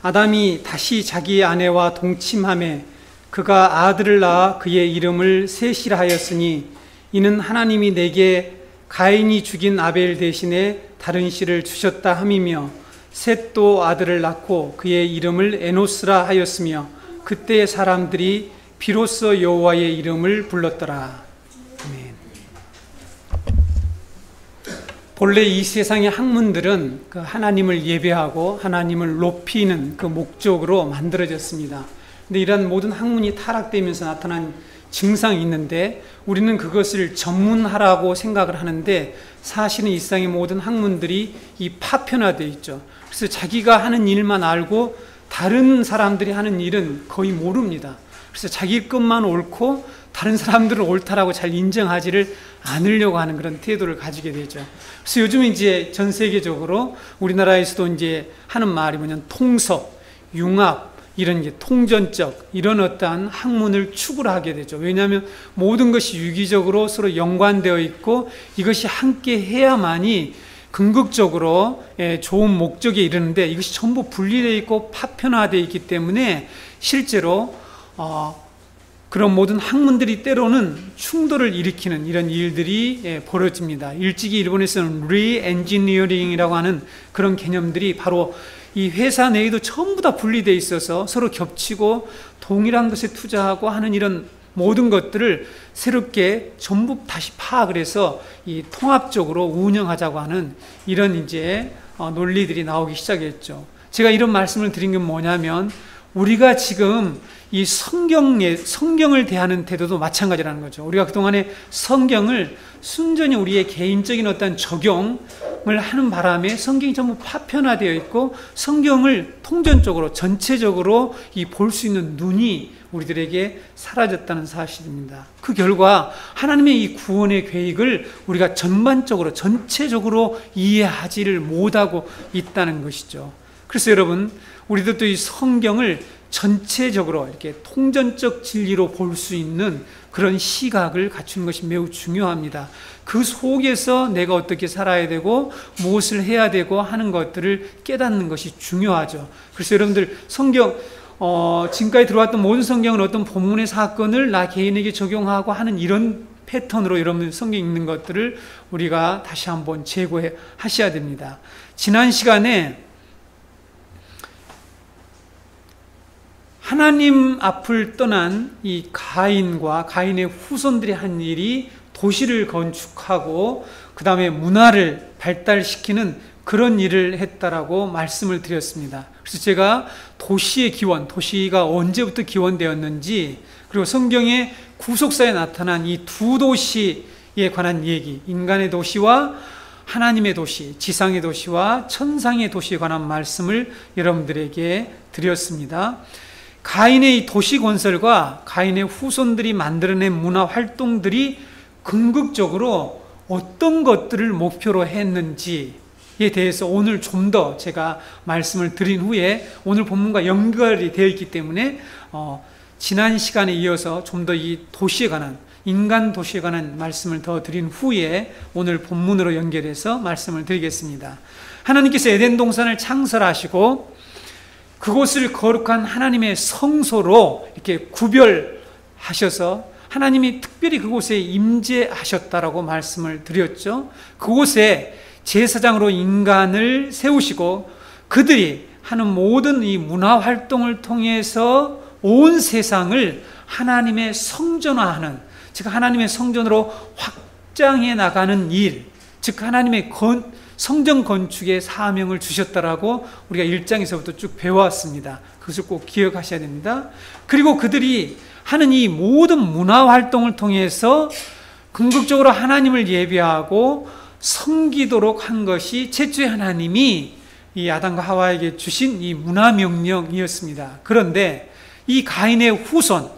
아담이 다시 자기 아내와 동침하매 그가 아들을 낳아 그의 이름을 셋이라 하였으니 이는 하나님이 내게 가인이 죽인 아벨 대신에 다른 씨를 주셨다 함이며 셋도 아들을 낳고 그의 이름을 에노스라 하였으며 그때 사람들이 비로소 여호와의 이름을 불렀더라. 아멘. 본래 이 세상의 학문들은 그 하나님을 예배하고 하나님을 높이는 그 목적으로 만들어졌습니다. 근데 이런 모든 학문이 타락되면서 나타난 증상이 있는데 우리는 그것을 전문하라고 생각을 하는데 사실은 이 세상의 모든 학문들이 이 파편화되어 있죠. 그래서 자기가 하는 일만 알고 다른 사람들이 하는 일은 거의 모릅니다. 그래서 자기 것만 옳고 다른 사람들은 옳다라고 잘 인정하지를 않으려고 하는 그런 태도를 가지게 되죠. 그래서 요즘 이제 전 세계적으로 우리나라에서도 이제 하는 말이 뭐냐면 통섭, 융합, 이런 이제 통전적 이런 어떠한 학문을 추구를 하게 되죠. 왜냐하면 모든 것이 유기적으로 서로 연관되어 있고 이것이 함께 해야만이 궁극적으로 좋은 목적에 이르는데 이것이 전부 분리되어 있고 파편화되어 있기 때문에 실제로 그런 모든 학문들이 때로는 충돌을 일으키는 이런 일들이 벌어집니다. 일찍이 일본에서는 리엔지니어링이라고 하는 그런 개념들이 바로 이 회사 내에도 전부 다 분리되어 있어서 서로 겹치고 동일한 것에 투자하고 하는 이런 모든 것들을 새롭게 전부 다시 파악을 해서 이 통합적으로 운영하자고 하는 이런 이제 논리들이 나오기 시작했죠. 제가 이런 말씀을 드린 건 뭐냐면 우리가 지금 이 성경을 대하는 태도도 마찬가지라는 거죠. 우리가 그동안에 성경을 순전히 우리의 개인적인 어떤 적용을 하는 바람에 성경이 전부 파편화되어 있고 성경을 통전적으로 전체적으로 볼 수 있는 눈이 우리들에게 사라졌다는 사실입니다. 그 결과 하나님의 이 구원의 계획을 우리가 전반적으로 전체적으로 이해하지를 못하고 있다는 것이죠. 그래서 여러분 우리도 이 성경을 전체적으로 이렇게 통전적 진리로 볼 수 있는 그런 시각을 갖추는 것이 매우 중요합니다. 그 속에서 내가 어떻게 살아야 되고 무엇을 해야 되고 하는 것들을 깨닫는 것이 중요하죠. 그래서 여러분들 성경 지금까지 들어왔던 모든 성경은 어떤 본문의 사건을 나 개인에게 적용하고 하는 이런 패턴으로 여러분들 성경 읽는 것들을 우리가 다시 한번 재고해 하셔야 됩니다. 지난 시간에 하나님 앞을 떠난 이 가인과 가인의 후손들이 한 일이 도시를 건축하고 그 다음에 문화를 발달시키는 그런 일을 했다라고 말씀을 드렸습니다. 그래서 제가 도시의 기원, 도시가 언제부터 기원되었는지 그리고 성경의 구속사에 나타난 이 두 도시에 관한 얘기, 인간의 도시와 하나님의 도시, 지상의 도시와 천상의 도시에 관한 말씀을 여러분들에게 드렸습니다. 가인의 이 도시 건설과 가인의 후손들이 만들어낸 문화 활동들이 궁극적으로 어떤 것들을 목표로 했는지에 대해서 오늘 좀 더 제가 말씀을 드린 후에 오늘 본문과 연결이 되어 있기 때문에 지난 시간에 이어서 좀 더 이 도시에 관한 인간 도시에 관한 말씀을 더 드린 후에 오늘 본문으로 연결해서 말씀을 드리겠습니다. 하나님께서 에덴 동산을 창설하시고 그곳을 거룩한 하나님의 성소로 이렇게 구별하셔서 하나님이 특별히 그곳에 임재하셨다라고 말씀을 드렸죠. 그곳에 제사장으로 인간을 세우시고 그들이 하는 모든 이 문화 활동을 통해서 온 세상을 하나님의 성전화하는, 즉 하나님의 성전으로 확장해 나가는 일, 즉 하나님의 성전 건축의 사명을 주셨다라고 우리가 1장에서부터 쭉 배워왔습니다. 그것을 꼭 기억하셔야 됩니다. 그리고 그들이 하는 이 모든 문화 활동을 통해서 궁극적으로 하나님을 예배하고 섬기도록 한 것이 최초의 하나님이 이 아담과 하와에게 주신 이 문화 명령이었습니다. 그런데 이 가인의 후손,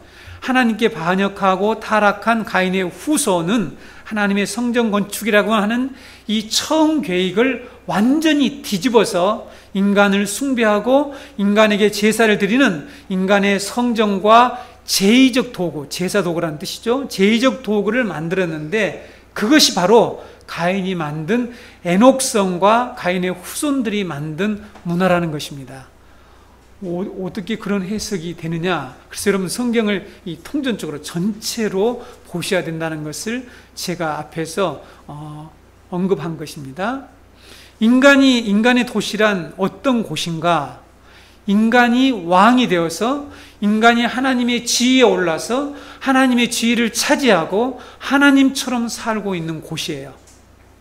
하나님께 반역하고 타락한 가인의 후손은 하나님의 성전 건축이라고 하는 이 처음 계획을 완전히 뒤집어서 인간을 숭배하고 인간에게 제사를 드리는 인간의 성전과 제의적 도구, 제사 도구라는 뜻이죠. 제의적 도구를 만들었는데 그것이 바로 가인이 만든 에녹성과 가인의 후손들이 만든 문화라는 것입니다. 어떻게 그런 해석이 되느냐? 그래서 여러분 성경을 이 통전적으로 전체로 보셔야 된다는 것을 제가 앞에서 언급한 것입니다. 인간의 도시란 어떤 곳인가? 인간이 왕이 되어서 인간이 하나님의 지위에 올라서 하나님의 지위를 차지하고 하나님처럼 살고 있는 곳이에요.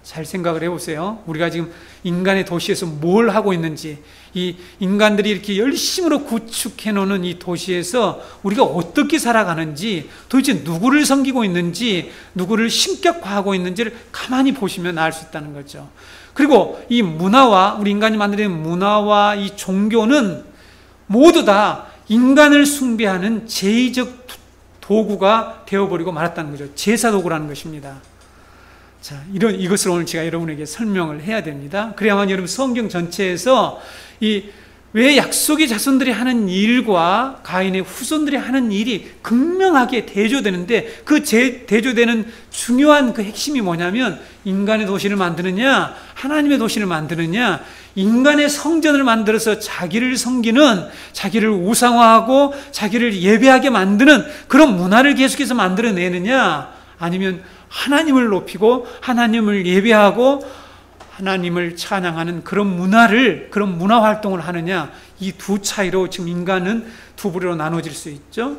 잘 생각을 해보세요. 우리가 지금 인간의 도시에서 뭘 하고 있는지, 이 인간들이 이렇게 열심으로 구축해 놓은 이 도시에서 우리가 어떻게 살아가는지, 도대체 누구를 섬기고 있는지, 누구를 신격화하고 있는지를 가만히 보시면 알 수 있다는 거죠. 그리고 이 문화와, 우리 인간이 만드는 문화와 이 종교는 모두 다 인간을 숭배하는 제의적 도구가 되어버리고 말았다는 거죠. 제사 도구라는 것입니다. 자, 이것을 오늘 제가 여러분에게 설명을 해야 됩니다. 그래야만 여러분 성경 전체에서 왜 약속의 자손들이 하는 일과 가인의 후손들이 하는 일이 극명하게 대조되는데, 그 대조되는 중요한 그 핵심이 뭐냐면, 인간의 도시를 만드느냐, 하나님의 도시를 만드느냐, 인간의 성전을 만들어서 자기를 섬기는, 자기를 우상화하고 자기를 예배하게 만드는 그런 문화를 계속해서 만들어내느냐, 아니면 하나님을 높이고 하나님을 예배하고 하나님을 찬양하는 그런 문화 활동을 하느냐, 이 두 차이로 지금 인간은 두 부류로 나눠질 수 있죠.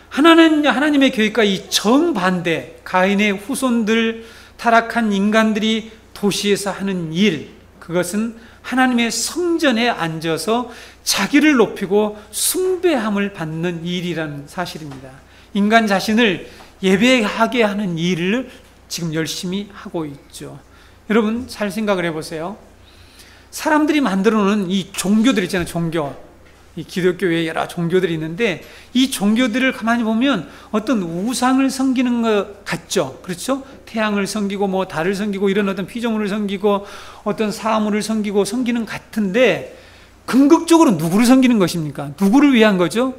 하나님의 계획과 이 정반대, 가인의 후손들, 타락한 인간들이 도시에서 하는 일, 그것은 하나님의 성전에 앉아서 자기를 높이고 숭배함을 받는 일이라는 사실입니다. 인간 자신을 예배하게 하는 일을 지금 열심히 하고 있죠. 여러분 잘 생각을 해보세요. 사람들이 만들어 놓은 이 종교들 있잖아요. 종교, 이 기독교에 여러 종교들이 있는데, 이 종교들을 가만히 보면 어떤 우상을 섬기는 것 같죠. 그렇죠? 태양을 섬기고 달을 섬기고 이런 어떤 피조물을 섬기고 어떤 사물을 섬기는 같은데, 궁극적으로 누구를 섬기는 것입니까? 누구를 위한 거죠?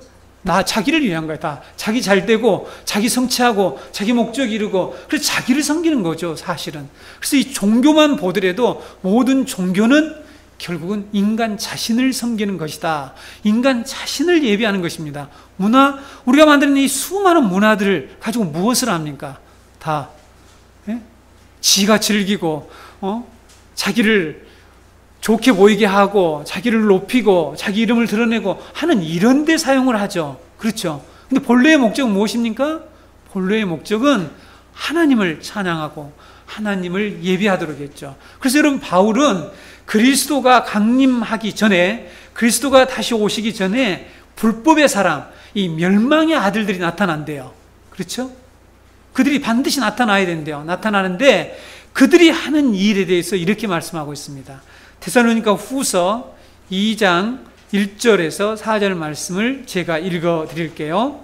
자기를 위한 거야. 다 자기 잘 되고 자기 성취하고 자기 목적 이루고, 그래서 자기를 섬기는 거죠, 사실은. 그래서 이 종교만 보더라도 모든 종교는 결국은 인간 자신을 섬기는 것이다. 인간 자신을 예배하는 것입니다. 우리가 만드는 이 수많은 문화들을 가지고 무엇을 합니까? 다 지가 즐기고 자기를 좋게 보이게 하고 자기를 높이고 자기 이름을 드러내고 하는 이런 데 사용을 하죠. 그렇죠? 근데 본래의 목적은 무엇입니까? 본래의 목적은 하나님을 찬양하고 하나님을 예배하도록 했죠. 그래서 여러분, 바울은 그리스도가 강림하기 전에, 그리스도가 다시 오시기 전에 불법의 사람, 이 멸망의 아들들이 나타난대요. 그렇죠? 그들이 반드시 나타나야 된대요. 나타나는데 그들이 하는 일에 대해서 이렇게 말씀하고 있습니다. 데살로니가 후서 2장 1절에서 4절 말씀을 제가 읽어 드릴게요.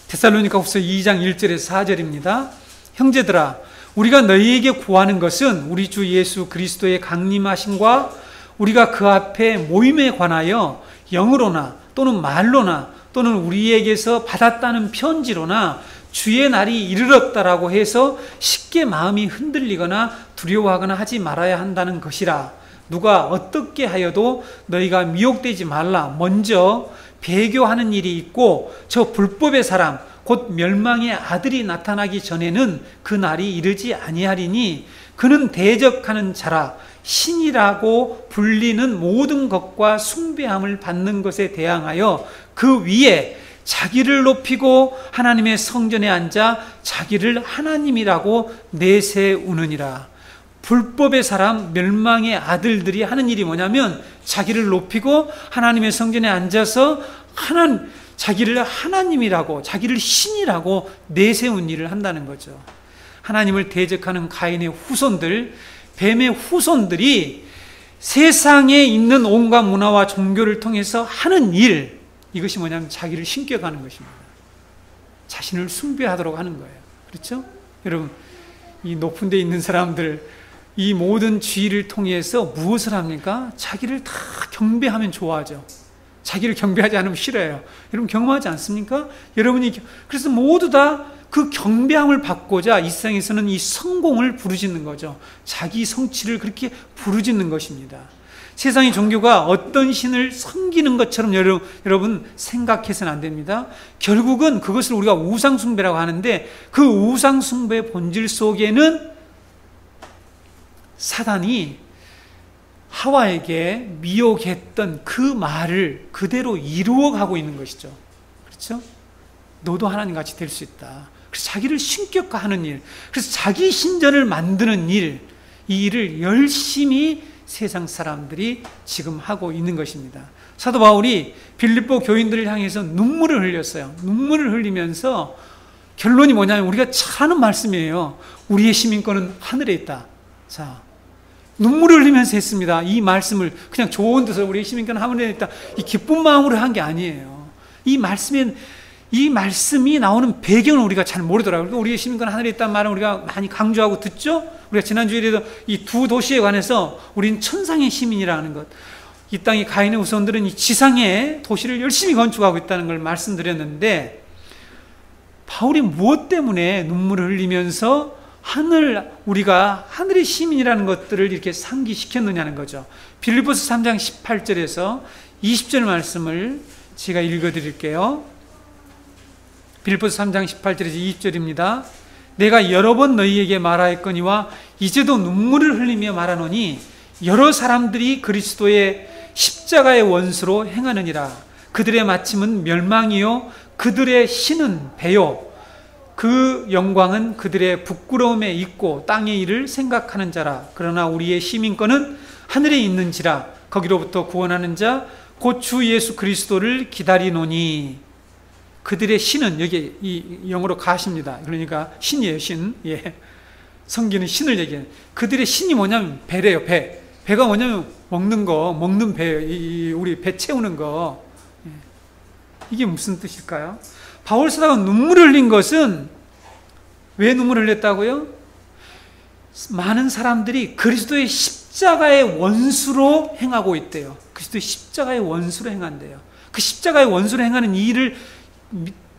데살로니가 후서 2장 1절에서 4절입니다. 형제들아, 우리가 너희에게 구하는 것은 우리 주 예수 그리스도의 강림하심과 우리가 그 앞에 모임에 관하여 영으로나 또는 말로나 또는 우리에게서 받았다는 편지로나 주의 날이 이르렀다라고 해서 쉽게 마음이 흔들리거나 두려워하거나 하지 말아야 한다는 것이라. 누가 어떻게 하여도 너희가 미혹되지 말라. 먼저 배교하는 일이 있고 저 불법의 사람 곧 멸망의 아들이 나타나기 전에는 그 날이 이르지 아니하리니 그는 대적하는 자라. 신이라고 불리는 모든 것과 숭배함을 받는 것에 대항하여 그 위에 자기를 높이고 하나님의 성전에 앉아 자기를 하나님이라고 내세우느니라. 불법의 사람, 멸망의 아들들이 하는 일이 뭐냐면 자기를 높이고 하나님의 성전에 앉아서 자기를 하나님이라고, 자기를 신이라고 내세운 일을 한다는 거죠. 하나님을 대적하는 가인의 후손들, 뱀의 후손들이 세상에 있는 온갖 문화와 종교를 통해서 하는 일, 이것이 뭐냐면 자기를 신격하는 것입니다. 자신을 숭배하도록 하는 거예요. 그렇죠? 여러분, 이 높은 데 있는 사람들, 이 모든 지위를 통해서 무엇을 합니까? 자기를 다 경배하면 좋아하죠. 자기를 경배하지 않으면 싫어해요. 여러분 경험하지 않습니까? 그래서 모두 다 그 경배함을 받고자 이 세상에서는 이 성공을 부르짖는 거죠. 자기 성취를 그렇게 부르짖는 것입니다. 세상의 종교가 어떤 신을 섬기는 것처럼 여러분 생각해서는 안 됩니다. 결국은 그것을 우리가 우상숭배라고 하는데 그 우상숭배의 본질 속에는 사단이 하와에게 미혹했던 그 말을 그대로 이루어가고 있는 것이죠. 그렇죠? 너도 하나님같이 될 수 있다. 그래서 자기를 신격화하는 일, 그래서 자기 신전을 만드는 일, 이 일을 열심히 세상 사람들이 지금 하고 있는 것입니다. 사도 바울이 빌립보 교인들을 향해서 눈물을 흘렸어요. 눈물을 흘리면서 결론이 뭐냐면 우리가 잘 아는 말씀이에요. 우리의 시민권은 하늘에 있다. 자, 눈물을 흘리면서 했습니다. 이 말씀을 그냥 좋은 뜻으로 우리의 시민권은 하늘에 있다. 이 기쁜 마음으로 한 게 아니에요. 이 말씀이 나오는 배경을 우리가 잘 모르더라고요. 우리의 시민권은 하늘에 있다는 말은 우리가 많이 강조하고 듣죠? 우리가 지난주에도 이 두 도시에 관해서 우리는 천상의 시민이라는 것, 이 땅의 가인의 후손들은 이 지상의 도시를 열심히 건축하고 있다는 걸 말씀드렸는데, 바울이 무엇 때문에 눈물을 흘리면서 우리가 하늘의 시민이라는 것들을 이렇게 상기시켰느냐는 거죠. 빌립보서 3장 18절에서 20절 말씀을 제가 읽어드릴게요. 빌립보서 3장 18절에서 20절입니다. 내가 여러 번 너희에게 말하였거니와 이제도 눈물을 흘리며 말하노니 여러 사람들이 그리스도의 십자가의 원수로 행하느니라. 그들의 마침은 멸망이요 그들의 신은 배요 그 영광은 그들의 부끄러움에 있고 땅의 일을 생각하는 자라. 그러나 우리의 시민권은 하늘에 있는지라. 거기로부터 구원하는 자 곧 주 예수 그리스도를 기다리노니. 그들의 신은 여기 이 영어로 가십니다. 그러니까 신이에요, 신. 예. 성기는 신을 얘기해요. 그들의 신이 뭐냐면 배래요, 배. 배가 뭐냐면 먹는 배예요. 우리 배 채우는 거. 예. 이게 무슨 뜻일까요? 바울 사도가 눈물을 흘린 것은 왜 눈물을 흘렸다고요? 많은 사람들이 그리스도의 십자가의 원수로 행하고 있대요. 그리스도의 십자가의 원수로 행한대요. 그 십자가의 원수로 행하는 이 일을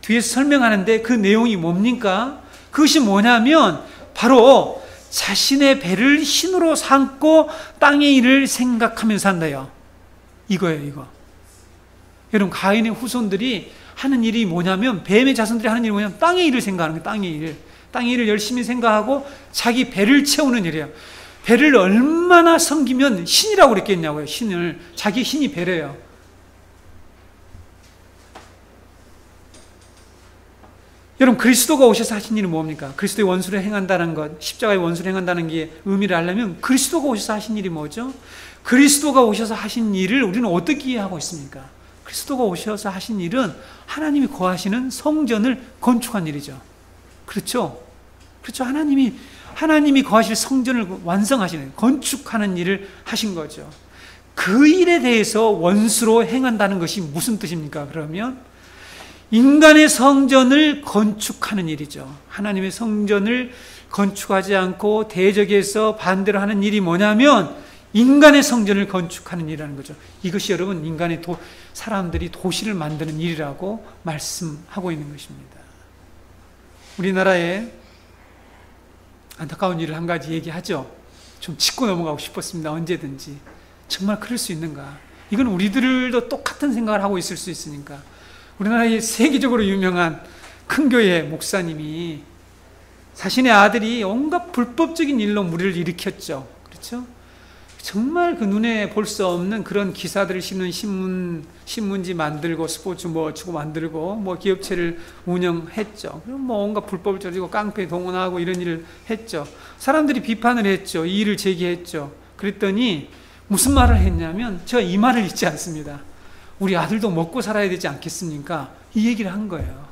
뒤에서 설명하는데 그 내용이 뭡니까? 그것이 뭐냐면 바로 자신의 배를 신으로 삼고 땅의 일을 생각하면서 산다요. 이거예요, 이거. 여러분, 가인의 후손들이 하는 일이 뭐냐면, 뱀의 자손들이 하는 일이 뭐냐면 땅의 일을 생각하는 거예요. 땅의 일. 땅의 일을 열심히 생각하고 자기 배를 채우는 일이에요. 배를 얼마나 섬기면 신이라고 그랬겠냐고요. 신을. 자기 신이 배래요. 여러분, 그리스도가 오셔서 하신 일은 뭡니까? 그리스도의 원수를 행한다는 것, 십자가의 원수를 행한다는 게 의미를 알려면 그리스도가 오셔서 하신 일이 뭐죠? 그리스도가 오셔서 하신 일을 우리는 어떻게 이해하고 있습니까? 그리스도가 오셔서 하신 일은 하나님이 거하시는 성전을 건축한 일이죠. 그렇죠? 그렇죠. 하나님이 거하실 성전을 완성하시는, 건축하는 일을 하신 거죠. 그 일에 대해서 원수로 행한다는 것이 무슨 뜻입니까? 그러면 인간의 성전을 건축하는 일이죠. 하나님의 성전을 건축하지 않고 대적해서 반대로 하는 일이 뭐냐면 인간의 성전을 건축하는 일이라는 거죠. 이것이 여러분 사람들이 도시를 만드는 일이라고 말씀하고 있는 것입니다. 우리나라에 안타까운 일을 한 가지 얘기하죠. 좀 짚고 넘어가고 싶었습니다. 언제든지. 정말 그럴 수 있는가? 이건 우리들도 똑같은 생각을 하고 있을 수 있으니까. 우리나라의 세계적으로 유명한 큰 교회 목사님이 자신의 아들이 온갖 불법적인 일로 무리를 일으켰죠. 그렇죠? 정말 그 눈에 볼 수 없는 그런 기사들을 싣는 신문지 만들고 스포츠 주고 만들고 기업체를 운영했죠. 그럼 온갖 불법을 저지르고 깡패 동원하고 이런 일을 했죠. 사람들이 비판을 했죠. 이 일을 제기했죠. 그랬더니 무슨 말을 했냐면 제가 이 말을 잊지 않습니다. 우리 아들도 먹고 살아야 되지 않겠습니까? 이 얘기를 한 거예요.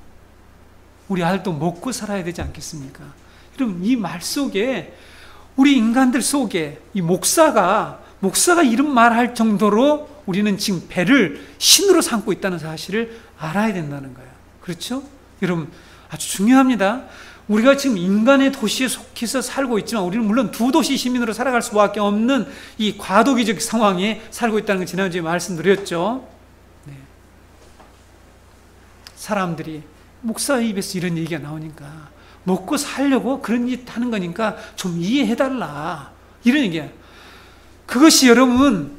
우리 아들도 먹고 살아야 되지 않겠습니까? 여러분, 이 말 속에 우리 인간들 속에 이 목사가 이런 말을 할 정도로 우리는 지금 배를 신으로 삼고 있다는 사실을 알아야 된다는 거예요. 그렇죠? 여러분, 아주 중요합니다. 우리가 지금 인간의 도시에 속해서 살고 있지만 우리는 물론 두 도시 시민으로 살아갈 수밖에 없는 이 과도기적 상황에 살고 있다는 걸 지난주에 말씀드렸죠. 네. 사람들이 목사 입에서 이런 얘기가 나오니까 먹고 살려고 그런 짓 하는 거니까 좀 이해해달라. 이런 얘기예요. 그것이 여러분,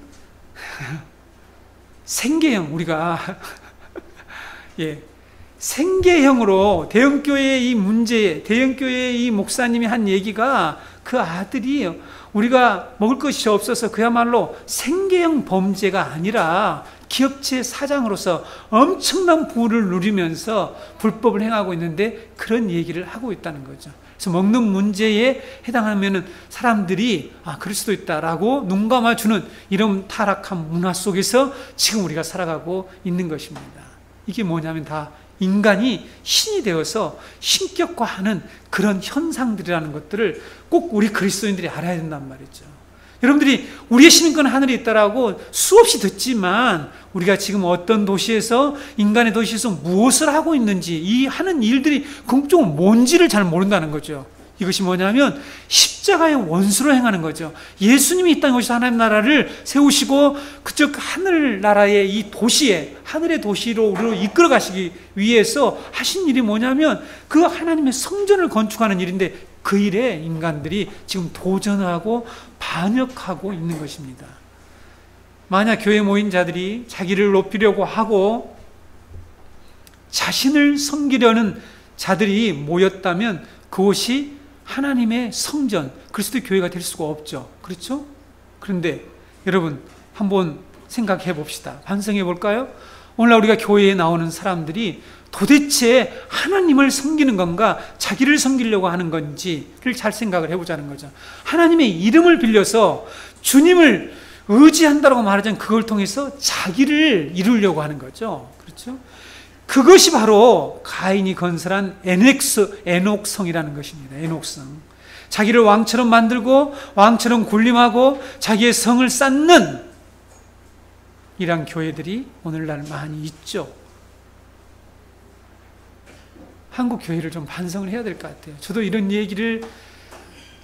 생계형, 우리가 예, 생계형으로 대형교회의 이 문제, 대형교회의 이 목사님이 한 얘기가 그 아들이 우리가 먹을 것이 없어서 그야말로 생계형 범죄가 아니라 기업체 사장으로서 엄청난 부를 누리면서 불법을 행하고 있는데 그런 얘기를 하고 있다는 거죠. 그래서 먹는 문제에 해당하면은 사람들이 그럴 수도 있다라고 눈 감아주는 이런 타락한 문화 속에서 지금 우리가 살아가고 있는 것입니다. 이게 뭐냐면 다 인간이 신이 되어서 신격화하는 그런 현상들이라는 것들을 꼭 우리 그리스도인들이 알아야 된단 말이죠. 여러분들이 우리의 시민권은 하늘에 있다라고 수없이 듣지만 우리가 지금 어떤 도시에서, 인간의 도시에서 무엇을 하고 있는지, 이 하는 일들이 궁극적으로 뭔지를 잘 모른다는 거죠. 이것이 뭐냐면 십자가의 원수로 행하는 거죠. 예수님이 이 땅에 오셔서 하나님 나라를 세우시고 그쪽 하늘나라의 이 도시에, 하늘의 도시로 우리를 이끌어 가시기 위해서 하신 일이 뭐냐면 그 하나님의 성전을 건축하는 일인데 그 일에 인간들이 지금 도전하고 반역하고 있는 것입니다. 만약 교회에 모인 자들이 자기를 높이려고 하고 자신을 섬기려는 자들이 모였다면 그것이 하나님의 성전, 그리스도 교회가 될 수가 없죠. 그렇죠? 그런데 여러분 한번 생각해 봅시다. 반성해 볼까요? 오늘날 우리가 교회에 나오는 사람들이 도대체 하나님을 섬기는 건가, 자기를 섬기려고 하는 건지를 잘 생각을 해보자는 거죠. 하나님의 이름을 빌려서 주님을 의지한다고 말하자면 그걸 통해서 자기를 이루려고 하는 거죠. 그렇죠? 그것이 바로 가인이 건설한 에녹성이라는 것입니다. 에녹성. 자기를 왕처럼 만들고 왕처럼 군림하고 자기의 성을 쌓는 이런 교회들이 오늘날 많이 있죠. 한국 교회를 좀 반성을 해야 될 것 같아요. 저도 이런 얘기를,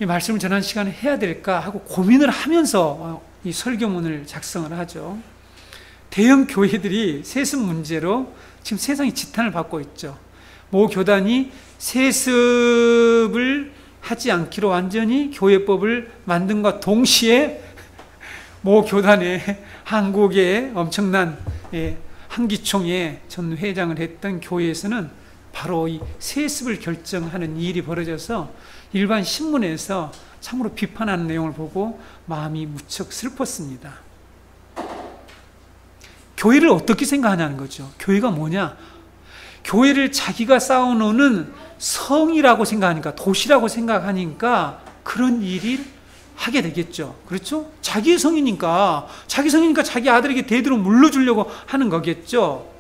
이 말씀을 전하는 시간에 해야 될까 하고 고민을 하면서 이 설교문을 작성을 하죠. 대형 교회들이 세습 문제로 지금 세상이 지탄을 받고 있죠. 모 교단이 세습을 하지 않기로 완전히 교회법을 만든과 동시에 모 교단의 한국의 엄청난 한기총의 전 회장을 했던 교회에서는 바로 이 세습을 결정하는 일이 벌어져서 일반 신문에서 참으로 비판하는 내용을 보고 마음이 무척 슬펐습니다. 교회를 어떻게 생각하냐는 거죠. 교회가 뭐냐? 교회를 자기가 쌓아놓는 성이라고 생각하니까, 도시라고 생각하니까 그런 일을 하게 되겠죠. 그렇죠? 자기의 성이니까 자기 아들에게 대대로 물려주려고 하는 거겠죠.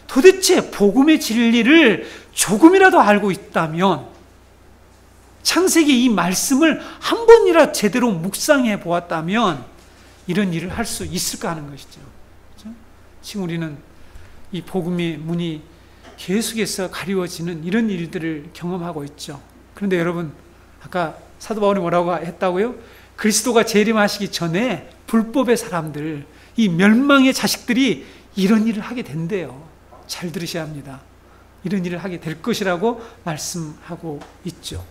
도대체 복음의 진리를 조금이라도 알고 있다면, 창세기 이 말씀을 한 번이라 제대로 묵상해 보았다면 이런 일을 할 수 있을까 하는 것이죠. 그렇죠? 지금 우리는 이 복음의 문이 계속해서 가리워지는 이런 일들을 경험하고 있죠. 그런데 여러분, 아까 사도 바울이 뭐라고 했다고요? 그리스도가 재림하시기 전에 불법의 사람들, 이 멸망의 자식들이 이런 일을 하게 된대요. 잘 들으셔야 합니다. 이런 일을 하게 될 것이라고 말씀하고 있죠.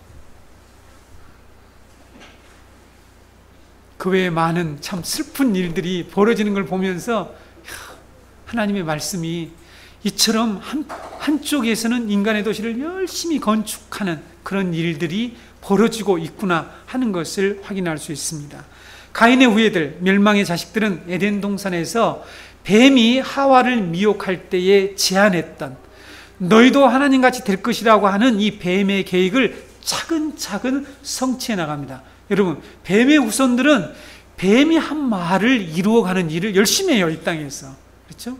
그 외에 많은 참 슬픈 일들이 벌어지는 걸 보면서 하나님의 말씀이 이처럼 한쪽에서는 인간의 도시를 열심히 건축하는 그런 일들이 벌어지고 있구나 하는 것을 확인할 수 있습니다. 가인의 후예들, 멸망의 자식들은 에덴 동산에서 뱀이 하와를 미혹할 때에 제안했던, 너희도 하나님같이 될 것이라고 하는 이 뱀의 계획을 차근차근 성취해 나갑니다. 여러분, 뱀의 후손들은 뱀이 한 말을 이루어가는 일을 열심히 해요. 이 땅에서. 그렇죠?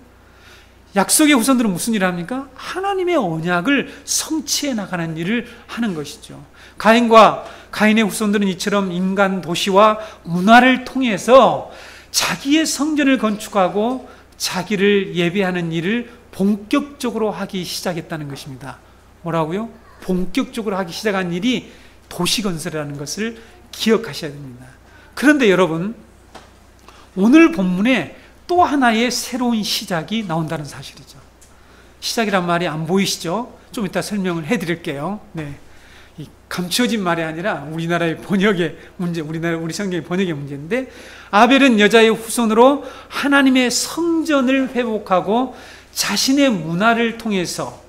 약속의 후손들은 무슨 일을 합니까? 하나님의 언약을 성취해 나가는 일을 하는 것이죠. 가인과 가인의 후손들은 이처럼 인간 도시와 문화를 통해서 자기의 성전을 건축하고 자기를 예배하는 일을 본격적으로 하기 시작했다는 것입니다. 뭐라고요? 본격적으로 하기 시작한 일이 도시건설이라는 것을 기억하셔야 됩니다. 그런데 여러분, 오늘 본문에 또 하나의 새로운 시작이 나온다는 사실이죠. 시작이란 말이 안 보이시죠? 좀 이따 설명을 해드릴게요. 네. 이 감춰진 말이 아니라 우리나라의 번역의 문제, 우리 성경의 번역의 문제인데, 아벨은 여자의 후손으로 하나님의 성전을 회복하고 자신의 문화를 통해서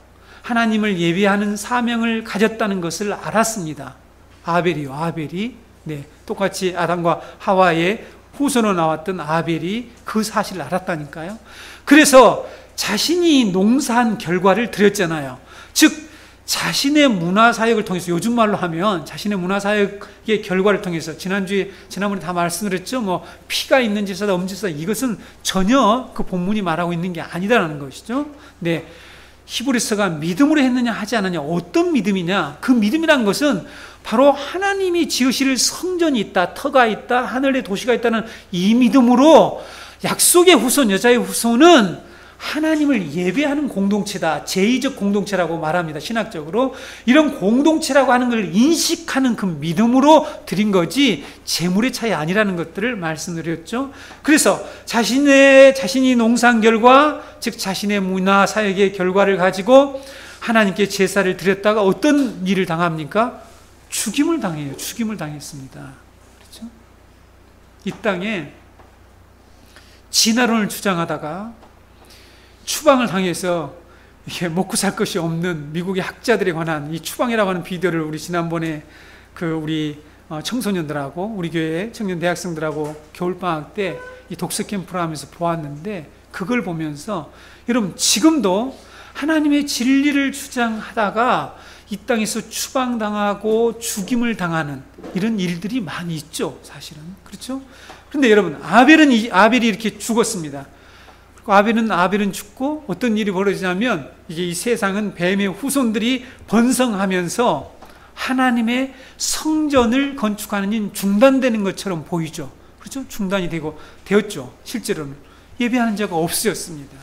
하나님을 예배하는 사명을 가졌다는 것을 알았습니다. 아벨이 네, 똑같이 아담과 하와의 후손으로 나왔던 아벨이 그 사실을 알았다니까요. 그래서 자신이 농사한 결과를 드렸잖아요. 즉 자신의 문화사역을 통해서, 요즘 말로 하면 자신의 문화사역의 결과를 통해서, 지난번에 다 말씀드렸죠. 뭐 피가 있는 제사다 음제사다, 이것은 전혀 그 본문이 말하고 있는 게 아니다라는 것이죠. 네, 히브리서가 믿음으로 했느냐 하지 않느냐, 어떤 믿음이냐, 그 믿음이란 것은 바로 하나님이 지으실 성전이 있다, 터가 있다, 하늘의 도시가 있다는 이 믿음으로 약속의 후손, 여자의 후손은 하나님을 예배하는 공동체다, 제2적 공동체라고 말합니다. 신학적으로 이런 공동체라고 하는 걸 인식하는 그 믿음으로 드린 거지 재물의 차이 아니라는 것들을 말씀드렸죠. 그래서 자신이 농사한 결과, 즉 자신의 문화 사역의 결과를 가지고 하나님께 제사를 드렸다가 어떤 일을 당합니까? 죽임을 당해요. 죽임을 당했습니다. 그렇죠? 이 땅에 진화론을 주장하다가 추방을 당해서 이게 먹고 살 것이 없는 미국의 학자들에 관한 이 추방이라고 하는 비디오를 우리 지난번에 우리 청소년들하고 우리 교회 청년 대학생들하고 겨울방학 때 이 독서 캠프를 하면서 보았는데, 그걸 보면서 여러분 지금도 하나님의 진리를 주장하다가 이 땅에서 추방당하고 죽임을 당하는 이런 일들이 많이 있죠, 사실은. 그렇죠? 그런데 여러분 아벨이 이렇게 죽었습니다. 아벨은 죽고 어떤 일이 벌어지냐면, 이게 이 세상은 뱀의 후손들이 번성하면서 하나님의 성전을 건축하는 일 중단되는 것처럼 보이죠. 그렇죠? 중단이 되었죠. 실제로는 예배하는 자가 없어졌습니다.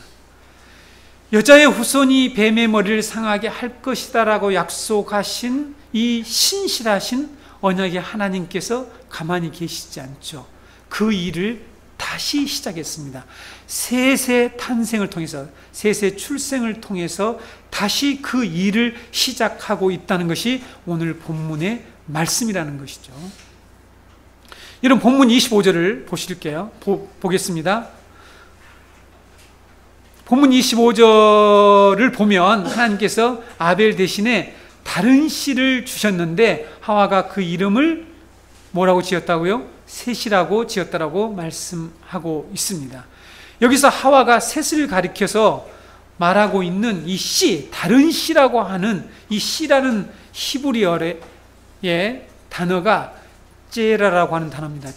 여자의 후손이 뱀의 머리를 상하게 할 것이다라고 약속하신 이 신실하신 언약의 하나님께서 가만히 계시지 않죠. 그 일을 다시 시작했습니다. 셋의 탄생을 통해서, 셋의 출생을 통해서 다시 그 일을 시작하고 있다는 것이 오늘 본문의 말씀이라는 것이죠. 이런 본문 25절을 보겠습니다. 본문 25절을 보면 하나님께서 아벨 대신에 다른 씨를 주셨는데, 하와가 그 이름을 뭐라고 지었다고요? 셋이라고 지었다라고 말씀하고 있습니다. 여기서 하와가 셋을 가리켜서 말하고 있는 이 씨, 다른 씨라고 하는 이 씨라는 히브리어의 단어가 제라라고 하는 단어입니다.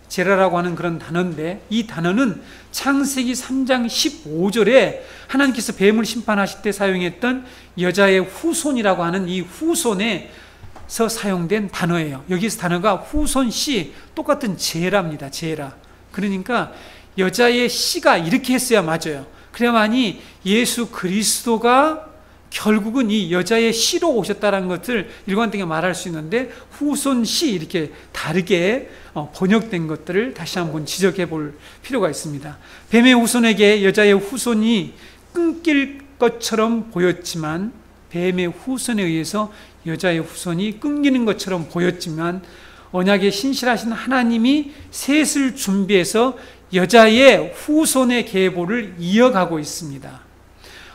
제라라고 하는 그런 단어인데, 이 단어는 창세기 3장 15절에 하나님께서 뱀을 심판하실 때 사용했던 여자의 후손이라고 하는 이 후손에서 사용된 단어예요. 여기서 단어가 후손 씨, 똑같은 제라입니다. 제라. 그러니까 여자의 씨가 이렇게 했어야 맞아요. 그래야만이 예수 그리스도가 결국은 이 여자의 씨로 오셨다는 것을 일관되게 말할 수 있는데, 후손 씨 이렇게 다르게 번역된 것들을 다시 한번 지적해 볼 필요가 있습니다. 뱀의 후손에게 여자의 후손이 끊길 것처럼 보였지만, 뱀의 후손에 의해서 여자의 후손이 끊기는 것처럼 보였지만, 언약의 신실하신 하나님이 셋을 준비해서 여자의 후손의 계보를 이어가고 있습니다.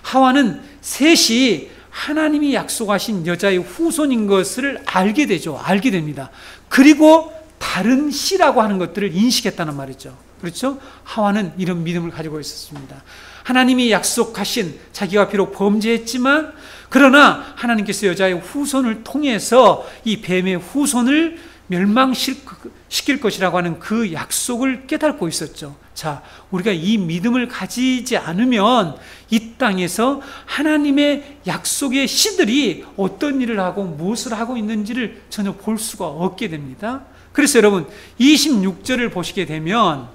하와는 셋이 하나님이 약속하신 여자의 후손인 것을 알게 됩니다. 그리고 다른 씨라고 하는 것들을 인식했다는 말이죠. 그렇죠? 하와는 이런 믿음을 가지고 있었습니다. 하나님이 약속하신, 자기가 비록 범죄했지만 그러나 하나님께서 여자의 후손을 통해서 이 뱀의 후손을 멸망시킬 것이라고 하는 그 약속을 깨닫고 있었죠. 자, 우리가 이 믿음을 가지지 않으면 이 땅에서 하나님의 약속의 씨들이 어떤 일을 하고 무엇을 하고 있는지를 전혀 볼 수가 없게 됩니다. 그래서 여러분 26절을 보시게 되면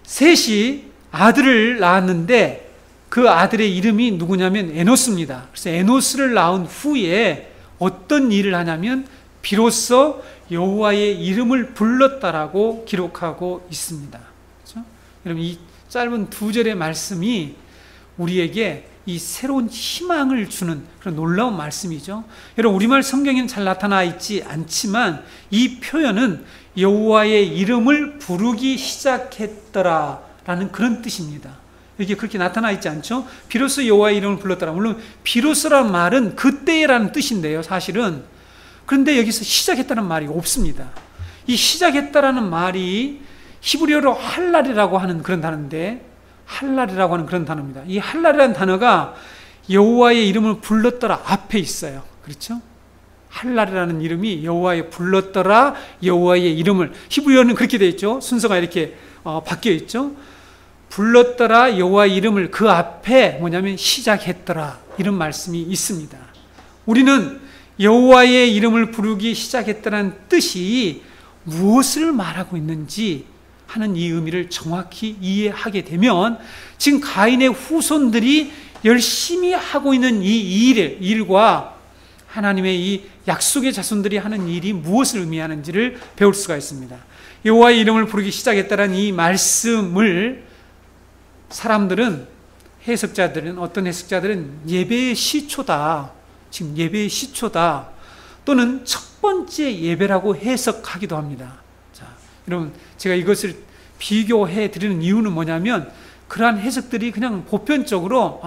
셋이 아들을 낳았는데 그 아들의 이름이 누구냐면 에노스입니다. 그래서 에노스를 낳은 후에 어떤 일을 하냐면 비로소 여호와의 이름을 불렀다라고 기록하고 있습니다. 그렇죠? 여러분 이 짧은 두 절의 말씀이 우리에게 이 새로운 희망을 주는 그런 놀라운 말씀이죠. 여러분, 우리말 성경에는 잘 나타나 있지 않지만 이 표현은 여호와의 이름을 부르기 시작했더라라는 그런 뜻입니다. 여기 그렇게 나타나 있지 않죠? 비로소 여호와의 이름을 불렀더라. 물론 비로소라는 말은 그때라는 뜻인데요, 사실은. 그런데 여기서 시작했다는 말이 없습니다. 이 시작했다라는 말이 히브리어로 할랄이라고 하는 그런 단어인데, 할랄이라고 하는 그런 단어입니다. 이 할랄이라는 단어가 여호와의 이름을 불렀더라 앞에 있어요. 그렇죠? 할랄이라는 이름이 여호와의 불렀더라, 여호와의 이름을, 히브리어는 그렇게 되어 있죠. 순서가 이렇게 바뀌어 있죠. 불렀더라 여호와의 이름을, 그 앞에 뭐냐면 시작했더라, 이런 말씀이 있습니다. 우리는 여호와의 이름을 부르기 시작했다는 뜻이 무엇을 말하고 있는지 하는 이 의미를 정확히 이해하게 되면, 지금 가인의 후손들이 열심히 하고 있는 이 일과 하나님의 이 약속의 자손들이 하는 일이 무엇을 의미하는지를 배울 수가 있습니다. 여호와의 이름을 부르기 시작했다는 이 말씀을 사람들은, 해석자들은, 어떤 해석자들은 예배의 시초다, 지금 예배의 시초다, 또는 첫 번째 예배라고 해석하기도 합니다. 자, 여러분, 제가 이것을 비교해 드리는 이유는 뭐냐면, 그러한 해석들이 그냥 보편적으로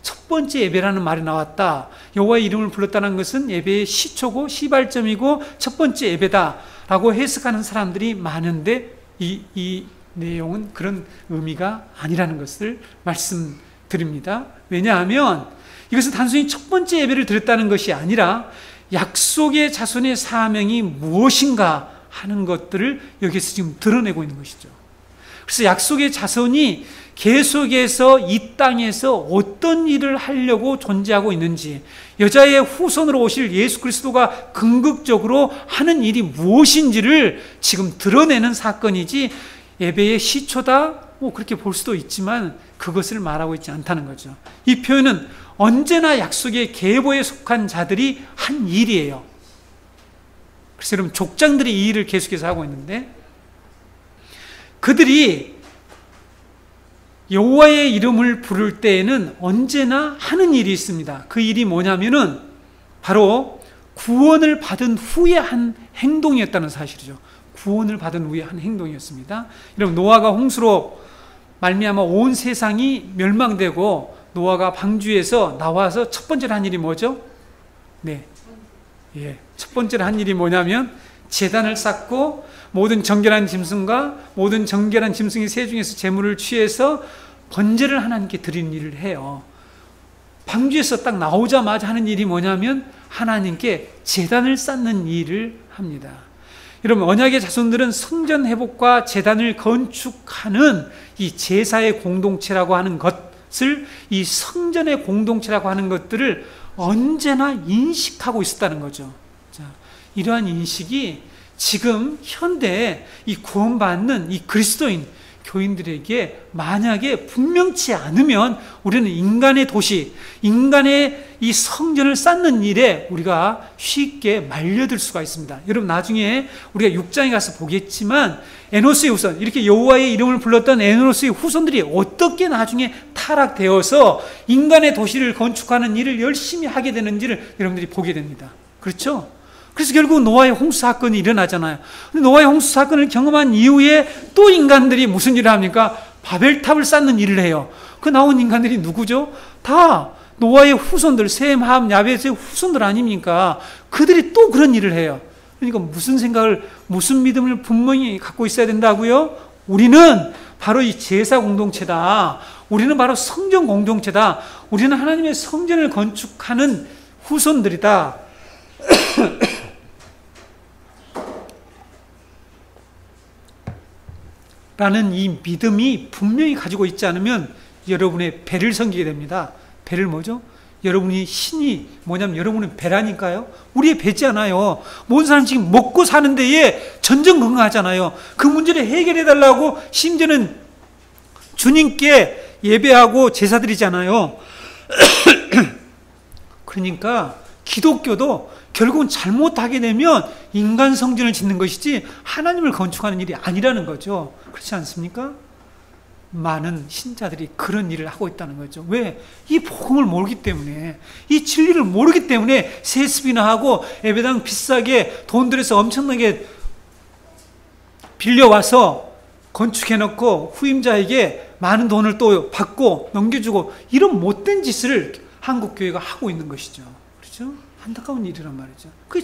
첫 번째 예배라는 말이 나왔다, 여호와의 이름을 불렀다는 것은 예배의 시초고 시발점이고 첫 번째 예배다라고 해석하는 사람들이 많은데, 이 내용은 그런 의미가 아니라는 것을 말씀드립니다. 왜냐하면 이것은 단순히 첫 번째 예배를 드렸다는 것이 아니라 약속의 자손의 사명이 무엇인가 하는 것들을 여기서 지금 드러내고 있는 것이죠. 그래서 약속의 자손이 계속해서 이 땅에서 어떤 일을 하려고 존재하고 있는지, 여자의 후손으로 오실 예수 그리스도가 궁극적으로 하는 일이 무엇인지를 지금 드러내는 사건이지, 예배의 시초다, 그렇게 볼 수도 있지만 그것을 말하고 있지 않다는 거죠. 이 표현은 언제나 약속의 계보에 속한 자들이 한 일이에요. 그래서 여러분, 족장들이 이 일을 계속해서 하고 있는데, 그들이 여호와의 이름을 부를 때에는 언제나 하는 일이 있습니다. 그 일이 뭐냐면은 바로 구원을 받은 후에 한 행동이었다는 사실이죠. 구원을 받은 후에 한 행동이었습니다. 여러분, 노아가 홍수로 말미암아 온 세상이 멸망되고 노아가 방주에서 나와서 첫 번째로 한 일이 뭐죠? 첫 번째로 한 일이 뭐냐면 제단을 쌓고 모든 정결한 짐승과 모든 정결한 짐승의 새 중에서 제물을 취해서 번제를 하나님께 드리는 일을 해요. 방주에서 딱 나오자마자 하는 일이 뭐냐면 하나님께 제단을 쌓는 일을 합니다. 여러분, 언약의 자손들은 성전 회복과 제단을 건축하는 이 제사의 공동체라고 하는 것을, 이 성전의 공동체라고 하는 것들을 언제나 인식하고 있었다는 거죠. 자, 이러한 인식이 지금 현대에 이 구원받는 이 그리스도인 교인들에게 만약에 분명치 않으면 우리는 인간의 도시, 인간의 이 성전을 쌓는 일에 우리가 쉽게 말려들 수가 있습니다. 여러분, 나중에 우리가 6장에 가서 보겠지만 에노스의 후손, 이렇게 여호와의 이름을 불렀던 에노스의 후손들이 어떻게 나중에 타락되어서 인간의 도시를 건축하는 일을 열심히 하게 되는지를 여러분들이 보게 됩니다. 그렇죠? 그래서 결국 노아의 홍수 사건이 일어나잖아요. 근데 노아의 홍수 사건을 경험한 이후에 또 인간들이 무슨 일을 합니까? 바벨탑을 쌓는 일을 해요. 그 나온 인간들이 누구죠? 다 노아의 후손들, 셈, 함, 야벳의 후손들 아닙니까? 그들이 또 그런 일을 해요. 그러니까 무슨 생각을, 무슨 믿음을 분명히 갖고 있어야 된다고요? 우리는 바로 이 제사 공동체다. 우리는 바로 성전 공동체다. 우리는 하나님의 성전을 건축하는 후손들이다. 라는 이 믿음이 분명히 가지고 있지 않으면 여러분의 배를 섬기게 됩니다. 배를 뭐죠? 여러분이 신이 뭐냐면 여러분은 배라니까요. 우리의 배잖아요. 모든 사람 지금 먹고 사는 데에 전전긍긍하잖아요. 그 문제를 해결해 달라고 심지어는 주님께 예배하고 제사 드리잖아요. 그러니까 기독교도 결국은 잘못하게 되면 인간 성전을 짓는 것이지 하나님을 건축하는 일이 아니라는 거죠. 그렇지 않습니까? 많은 신자들이 그런 일을 하고 있다는 거죠. 왜? 이 복음을 모르기 때문에, 이 진리를 모르기 때문에 세습이나 하고 예배당 비싸게 돈 들여서 엄청나게 빌려와서 건축해놓고 후임자에게 많은 돈을 또 받고 넘겨주고, 이런 못된 짓을 한국교회가 하고 있는 것이죠. 그렇죠? 안타까운 일이란 말이죠. 그게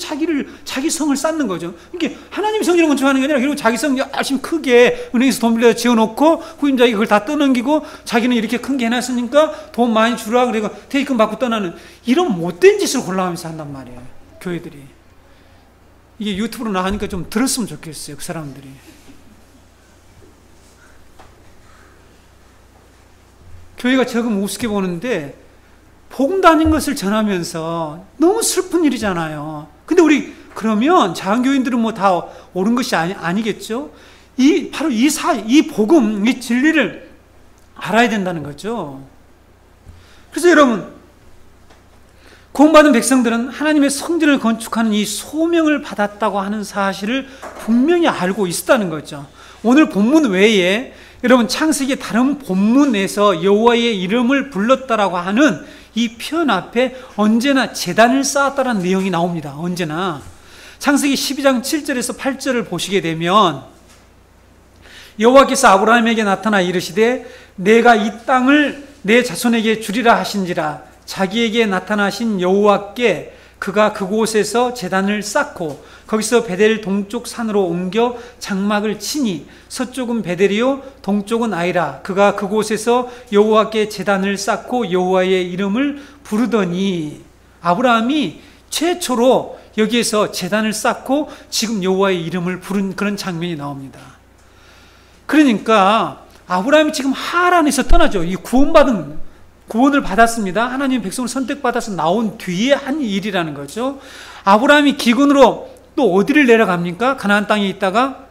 자기 성을 쌓는 거죠. 이게 하나님 성전을 건축하는 게 아니라, 그리고 자기 성 열심히 크게 은행에서 돈 빌려 지어놓고 후임자에게 그걸 다 떠넘기고, 자기는 이렇게 큰 게 해놨으니까 돈 많이 주라 그래서 테이큰 받고 떠나는, 이런 못된 짓을 골라가면서 한단 말이에요, 교회들이. 이게 유튜브로 나가니까 좀 들었으면 좋겠어요, 그 사람들이. 교회가 조금 우습게 보는데, 복음도 아닌 것을 전하면서 너무 슬픈 일이잖아요. 근데 우리 그러면 자연교인들은 뭐 다 옳은 것이 아니겠죠? 바로 이 복음, 이 진리를 알아야 된다는 거죠. 그래서 여러분, 구원받은 백성들은 하나님의 성전을 건축하는 이 소명을 받았다고 하는 사실을 분명히 알고 있었다는 거죠. 오늘 본문 외에 여러분, 창세기 다른 본문에서 여호와의 이름을 불렀다라고 하는 이 표현 앞에 언제나 제단을 쌓았다는 내용이 나옵니다. 언제나. 창세기 12장 7절에서 8절을 보시게 되면, 여호와께서 아브라함에게 나타나 이르시되 내가 이 땅을 내 자손에게 주리라 하신지라. 자기에게 나타나신 여호와께 그가 그곳에서 제단을 쌓고 거기서 베델 동쪽 산으로 옮겨 장막을 치니 서쪽은 베델이요 동쪽은 아이라. 그가 그곳에서 여호와께 제단을 쌓고 여호와의 이름을 부르더니, 아브라함이 최초로 여기에서 제단을 쌓고 지금 여호와의 이름을 부른 그런 장면이 나옵니다. 그러니까 아브라함이 지금 하란에서 떠나죠. 이 구원을 받았습니다. 하나님 백성을 선택받아서 나온 뒤에 한 일이라는 거죠. 아브라함이 기근으로 또 어디를 내려갑니까? 가나안 땅에 있다가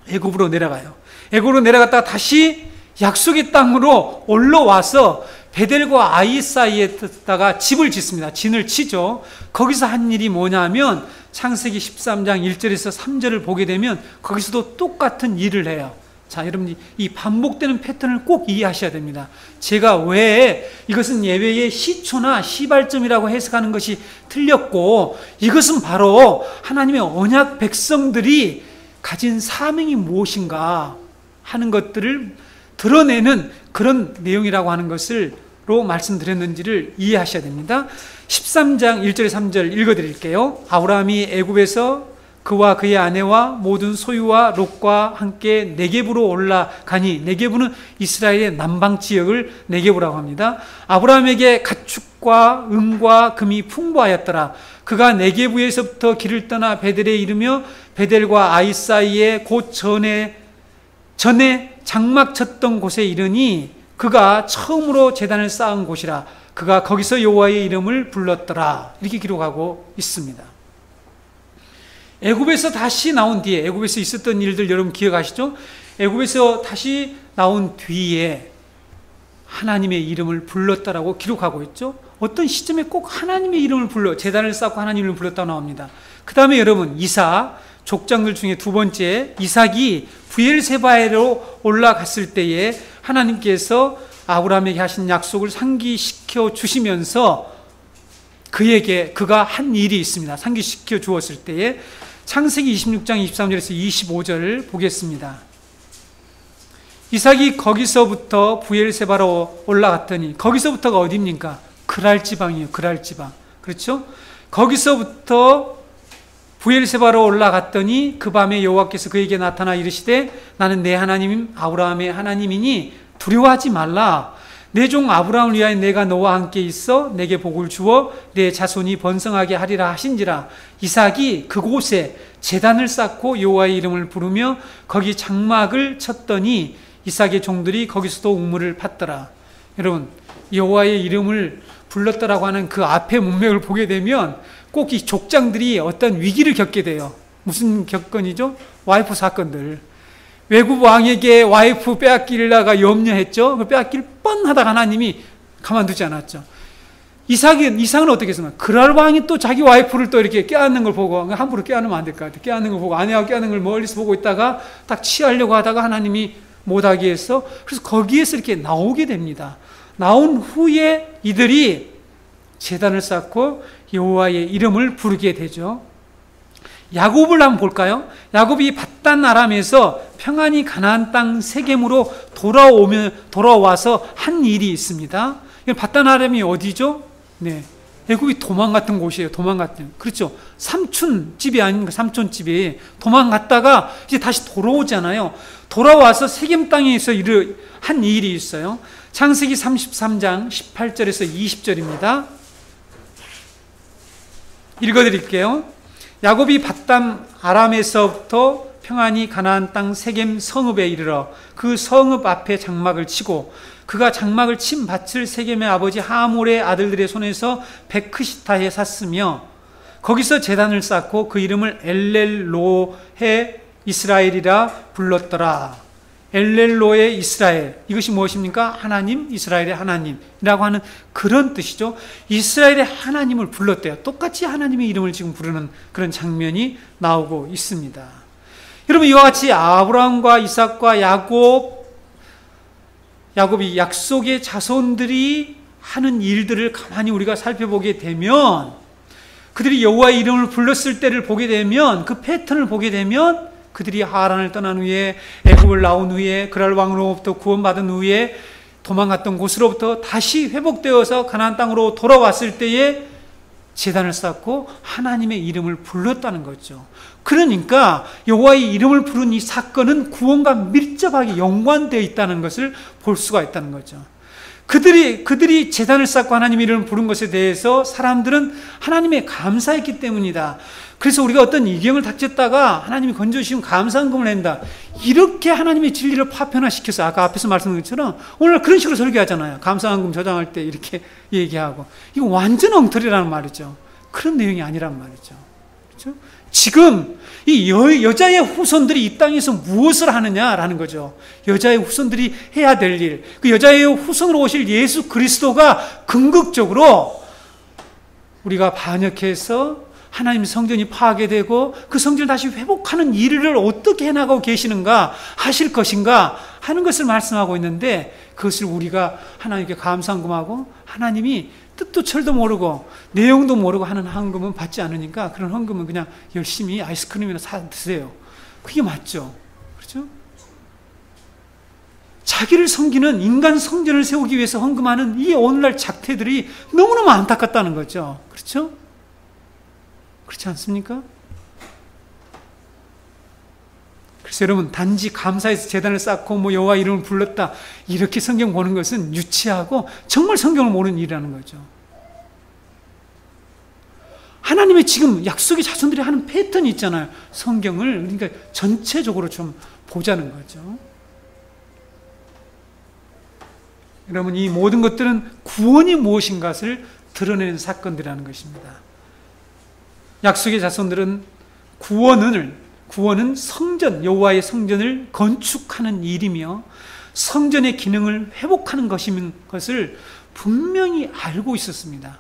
애굽으로 내려가요. 애굽으로 내려갔다가 다시 약속의 땅으로 올라와서 베델과 아이 사이에다가 집을 짓습니다. 진을 치죠. 거기서 한 일이 뭐냐면 창세기 13장 1절에서 3절을 보게 되면 거기서도 똑같은 일을 해요. 자, 여러분, 이 반복되는 패턴을 꼭 이해하셔야 됩니다. 제가 왜 이것은 예배의 시초나 시발점이라고 해석하는 것이 틀렸고, 이것은 바로 하나님의 언약 백성들이 가진 사명이 무엇인가 하는 것들을 드러내는 그런 내용이라고 하는 것을로 말씀드렸는지를 이해하셔야 됩니다. 13장 1절 3절 읽어드릴게요. 아브라함이 애굽에서 그와 그의 아내와 모든 소유와 롯과 함께 네게브로 올라가니, 네게브는 이스라엘의 남방 지역을 네게브라고 합니다. 아브라함에게 가축과 은과 금이 풍부하였더라. 그가 네게브에서부터 길을 떠나 베델에 이르며 베델과 아이 사이에 곧 전에 장막 쳤던 곳에 이르니 그가 처음으로 제단을 쌓은 곳이라. 그가 거기서 여호와의 이름을 불렀더라. 이렇게 기록하고 있습니다. 애굽에서 다시 나온 뒤에, 애굽에서 있었던 일들 여러분 기억하시죠? 애굽에서 다시 나온 뒤에 하나님의 이름을 불렀다라고 기록하고 있죠. 어떤 시점에 꼭 하나님의 이름을 제단을 쌓고 하나님의 이름을 불렀다고 나옵니다. 그 다음에 여러분, 이삭, 족장들 중에 두 번째 이삭이 브엘세바에로 올라갔을 때에 하나님께서 아브라함에게 하신 약속을 상기시켜 주시면서 그가 한 일이 있습니다. 상기시켜 주었을 때에 창세기 26장 23절에서 25절을 보겠습니다. 이삭이 거기서부터 브엘세바로 올라갔더니, 거기서부터가 어디입니까? 그랄 지방이에요. 그랄 지방. 그렇죠? 거기서부터 브엘세바로 올라갔더니 그 밤에 여호와께서 그에게 나타나 이르시되 나는 내 하나님 아브라함의 하나님이니 두려워하지 말라. 내 종 아브라함을 위하여 내가 너와 함께 있어 내게 복을 주어 내 자손이 번성하게 하리라 하신지라. 이삭이 그곳에 제단을 쌓고 여호와의 이름을 부르며 거기 장막을 쳤더니 이삭의 종들이 거기서도 우물을 팠더라. 여러분, 여호와의 이름을 불렀다라고 하는 그 앞에 문맥을 보게 되면 꼭 이 족장들이 어떤 위기를 겪게 돼요. 무슨 겪건이죠? 와이프 사건들. 외국 왕에게 와이프 빼앗기려다가 염려했죠. 그 빼앗길 뻔하다가 하나님이 가만두지 않았죠. 이삭은 어떻게 했습니까? 그랄 왕이 또 자기 와이프를 또 이렇게 껴안는 걸 보고, 함부로 껴안으면 안 될 것 같아요. 껴안는 걸 보고, 아내가 껴안는 걸 멀리서 보고 있다가 딱 취하려고 하다가 하나님이 못하게 해서, 그래서 거기에서 이렇게 나오게 됩니다. 나온 후에 이들이 제단을 쌓고 여호와의 이름을 부르게 되죠. 야곱을 한번 볼까요? 야곱이 밧단 아람에서 평안히 가나안 땅 세겜으로 돌아와서 한 일이 있습니다. 밧단 아람이 어디죠? 네, 애굽이 도망갔던 곳이에요. 그렇죠. 삼촌집이 아닌가, 삼촌집이 도망갔다가 이제 다시 돌아오잖아요. 돌아와서 세겜 땅에서 한 일이 있어요. 창세기 33장 18절에서 20절입니다. 읽어드릴게요. 야곱이 밧단 아람에서부터 평안히 가나안 땅 세겜 성읍에 이르러 그 성읍 앞에 장막을 치고 그가 장막을 친 밭을 세겜의 아버지 하몰의 아들들의 손에서 베크시타에 샀으며 거기서 제단을 쌓고 그 이름을 엘렐로헤 이스라엘이라 불렀더라. 엘렐로의 이스라엘, 이것이 무엇입니까? 하나님, 이스라엘의 하나님이라고 하는 그런 뜻이죠. 이스라엘의 하나님을 불렀대요. 똑같이 하나님의 이름을 지금 부르는 그런 장면이 나오고 있습니다. 여러분, 이와 같이 아브라함과 이삭과 야곱이 약속의 자손들이 하는 일들을 가만히 우리가 살펴보게 되면, 그들이 여호와의 이름을 불렀을 때를 보게 되면, 그 패턴을 보게 되면, 그들이 하란을 떠난 후에, 애굽을 나온 후에, 그랄 왕으로부터 구원받은 후에 도망갔던 곳으로부터 다시 회복되어서 가나안 땅으로 돌아왔을 때에 제단을 쌓고 하나님의 이름을 불렀다는 거죠. 그러니까 여호와의 이름을 부른 이 사건은 구원과 밀접하게 연관되어 있다는 것을 볼 수가 있다는 거죠. 그들이 제단을 쌓고 하나님의 이름을 부른 것에 대해서 사람들은 하나님에 감사했기 때문이다. 그래서 우리가 어떤 이경을 닥쳤다가 하나님이 건져주시면 감사한금을 낸다. 이렇게 하나님의 진리를 파편화시켜서 아까 앞에서 말씀드린 것처럼 오늘 그런 식으로 설교하잖아요. 감사한금 저장할 때 이렇게 얘기하고. 이거 완전 엉터리라는 말이죠. 그런 내용이 아니란 말이죠. 그렇죠? 지금 이 여자의 후손들이 이 땅에서 무엇을 하느냐라는 거죠. 여자의 후손들이 해야 될 일, 그 여자의 후손으로 오실 예수 그리스도가 궁극적으로 우리가 반역해서 하나님 성전이 파괴되고 그 성전을 다시 회복하는 일을 어떻게 해나가고 계시는가, 하실 것인가 하는 것을 말씀하고 있는데, 그것을 우리가 하나님께 감사한금하고 하나님이 뜻도 철도 모르고 내용도 모르고 하는 헌금은 받지 않으니까 그런 헌금은 그냥 열심히 아이스크림이나 사 드세요. 그게 맞죠. 그렇죠? 자기를 섬기는 인간 성전을 세우기 위해서 헌금하는 이 오늘날 작태들이 너무너무 안타깝다는 거죠. 그렇죠? 그렇지 않습니까? 그래서 여러분, 단지 감사해서 제단을 쌓고 여호와 이름을 불렀다 이렇게 성경 보는 것은 유치하고 정말 성경을 모르는 일이라는 거죠. 하나님의 지금 약속의 자손들이 하는 패턴이 있잖아요. 성경을 그러니까 전체적으로 좀 보자는 거죠. 여러분, 이 모든 것들은 구원이 무엇인가를 드러내는 사건들이라는 것입니다. 약속의 자손들은 구원은 성전, 여호와의 성전을 건축하는 일이며 성전의 기능을 회복하는 것을 분명히 알고 있었습니다.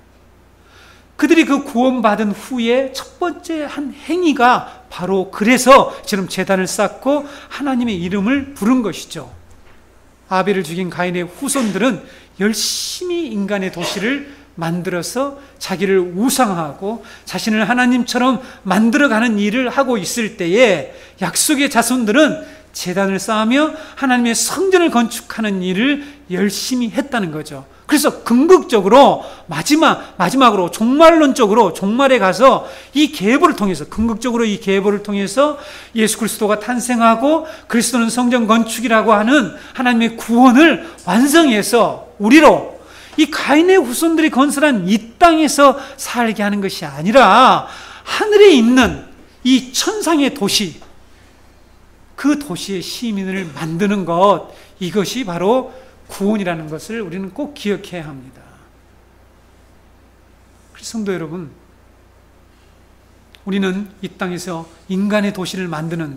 그들이 그 구원받은 후에 첫 번째 한 행위가 바로 그래서 지금 제단을 쌓고 하나님의 이름을 부른 것이죠. 아벨을 죽인 가인의 후손들은 열심히 인간의 도시를 만들어서 자기를 우상화하고 자신을 하나님처럼 만들어가는 일을 하고 있을 때에 약속의 자손들은 제단을 쌓으며 하나님의 성전을 건축하는 일을 열심히 했다는 거죠. 그래서 궁극적으로 마지막으로 종말에 가서 이 계보를 통해서, 궁극적으로 이 계보를 통해서 예수 그리스도가 탄생하고 그리스도는 성전 건축이라고 하는 하나님의 구원을 완성해서 우리로 이 가인의 후손들이 건설한 이 땅에서 살게 하는 것이 아니라 하늘에 있는 이 천상의 도시, 그 도시의 시민을 만드는 것, 이것이 바로 구원이라는 것을 우리는 꼭 기억해야 합니다. 성도 여러분, 우리는 이 땅에서 인간의 도시를 만드는,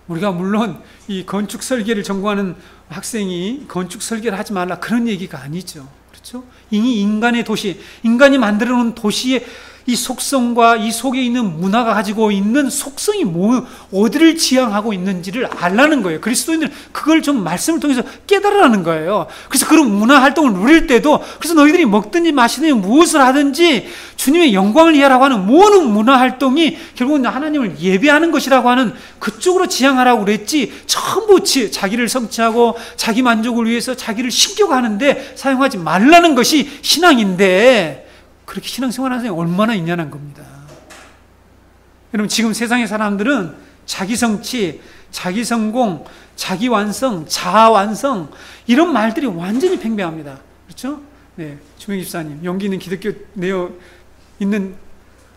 우리가 물론 이 건축 설계를 전공하는 학생이 건축 설계를 하지 말라 그런 얘기가 아니죠. 그렇죠? 이미 인간의 도시, 인간이 만들어 놓은 도시의 이 속성과 이 속에 있는 문화가 가지고 있는 속성이 어디를 지향하고 있는지를 알라는 거예요. 그리스도인들은 그걸 좀 말씀을 통해서 깨달으라는 거예요. 그래서 그런 문화 활동을 누릴 때도, 그래서 너희들이 먹든지 마시든지 무엇을 하든지 주님의 영광을 위하라고 하는 모든 문화 활동이 결국은 하나님을 예배하는 것이라고 하는 그쪽으로 지향하라고 그랬지, 전부 자기를 성취하고 자기 만족을 위해서 자기를 신격하는데 사용하지 말라는 것이 신앙인데, 그렇게 신앙생활하는 사람이 얼마나 있냐는 겁니다. 여러분, 지금 세상의 사람들은 자기 성취, 자기 성공, 자기 완성, 자아 완성, 이런 말들이 완전히 팽배합니다. 그렇죠? 네, 주명 집사님, 용기 있는 기독교 있는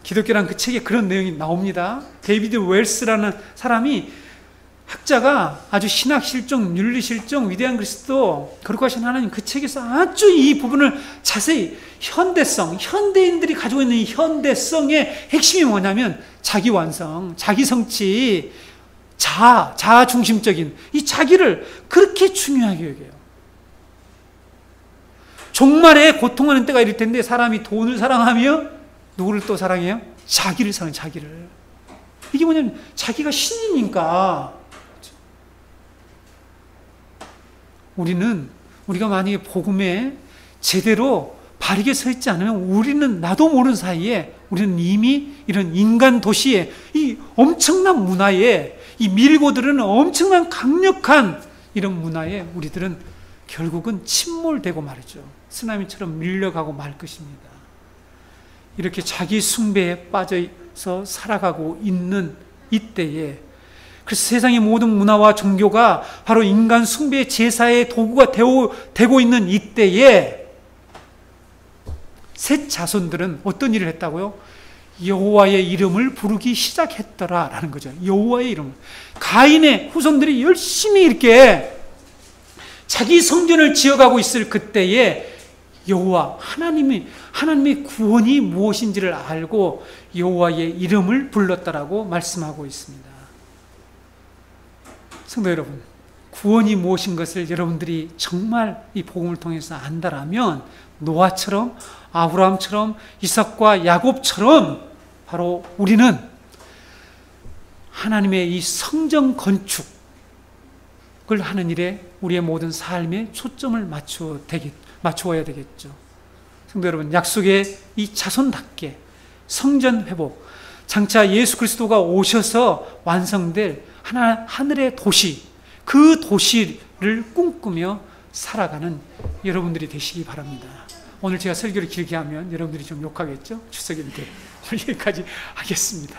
기독교란 그 책에 그런 내용이 나옵니다. 데이비드 웰스라는 사람이, 학자가 아주 신학 실종, 윤리 실종, 위대한 그리스도, 거룩하신 하나님, 그 책에서 아주 이 부분을 자세히, 현대성, 현대인들이 가지고 있는 이 현대성의 핵심이 뭐냐면 자기 완성, 자기 성취, 자아 중심적인 이 자기를 그렇게 중요하게 여겨요. 종말에 고통하는 때가 이럴 텐데 사람이 돈을 사랑하며 누구를 또 사랑해요? 자기를 사랑해요, 자기를. 이게 뭐냐면 자기가 신이니까. 우리가 만약에 복음에 제대로 바르게 서 있지 않으면 우리는 나도 모르는 사이에 우리는 이미 이런 인간 도시의 이 엄청난 문화에, 이 밀고 들어오는 엄청난 강력한 이런 문화에 우리들은 결국은 침몰되고 말이죠. 쓰나미처럼 밀려가고 말 것입니다. 이렇게 자기 숭배에 빠져서 살아가고 있는 이때에, 그래서 세상의 모든 문화와 종교가 바로 인간 숭배 제사의 도구가 되고 있는 이때에 셋 자손들은 어떤 일을 했다고요? 여호와의 이름을 부르기 시작했더라라는 거죠. 여호와의 이름. 가인의 후손들이 열심히 이렇게 자기 성전을 지어가고 있을 그때에 여호와, 하나님의 구원이 무엇인지를 알고 여호와의 이름을 불렀다라고 말씀하고 있습니다. 성도 여러분, 구원이 무엇인 것을 여러분들이 정말 이 복음을 통해서 안다라면 노아처럼, 아브라함처럼, 이삭과 야곱처럼 바로 우리는 하나님의 이 성전 건축을 하는 일에 우리의 모든 삶에 초점을 맞추어야 되겠죠. 성도 여러분, 약속의 이 자손답게 성전 회복, 장차 예수 그리스도가 오셔서 완성될 하늘의 도시, 그 도시를 꿈꾸며 살아가는 여러분들이 되시기 바랍니다. 오늘 제가 설교를 길게 하면 여러분들이 좀 욕하겠죠? 추석인데 오늘 여기까지 하겠습니다.